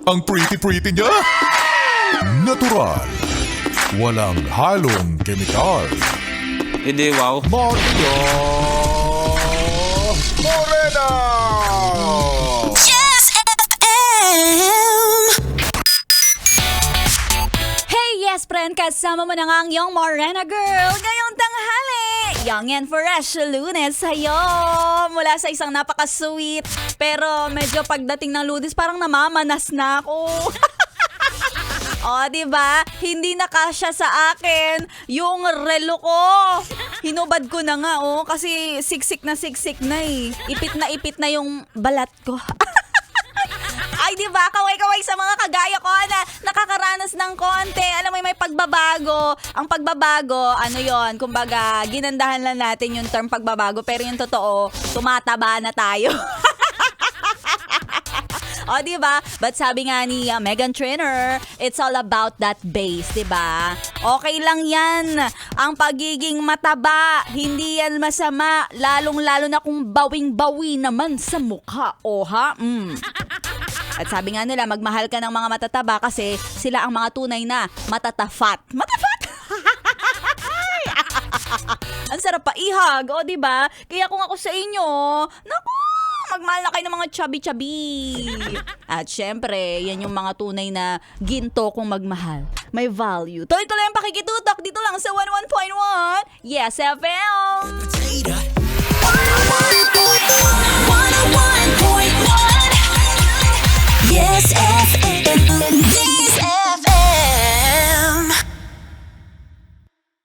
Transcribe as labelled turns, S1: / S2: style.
S1: Ang pretty-pretty niya. Natural. Walang halong kemikal.
S2: Hindi, wow.
S1: Maria Morena!
S3: Yes FM.
S4: Hey, yes friend, kasama mo na nga ang iyong Morena girl ngayong tanghali. Young and fresh Lunes sa'yo. Mula sa isang napaka-sweet, pero medyo pagdating ng Lunes parang namamanas na ako. O, diba? Hindi na kasya sa akin yung relo ko. Hinubad ko na nga, kasi siksik na eh. Ipit na yung balat ko. Ay, diba? Kaway-kaway sa mga kagaya ko na nakakaranas ng konti. Alam mo, may pagbabago. Ang pagbabago, ano yon? Kumbaga, ginandahan lang natin yung term pagbabago. Pero yung totoo, tumataba na tayo. O, diba? But sabi nga ni Meghan Trainor, it's all about that base, diba? Okay lang yan. Ang pagiging mataba, hindi yan masama. Lalong-lalo na kung bawing-bawi naman sa mukha. O, ha? At sabi nga nila, magmahal ka ng mga matataba kasi sila ang mga tunay na matatafat. Matafat? Ang sarap pa ihag, o diba? Kaya kung ako sa inyo, naku, magmahal na kayo ng mga chubby-chubby. At syempre, yan yung mga tunay na ginto kung magmahal. May value. Tuloy-tuloy ang pakikitutok dito lang sa 101.1 Yes FM.
S3: 101.1 Yes FM.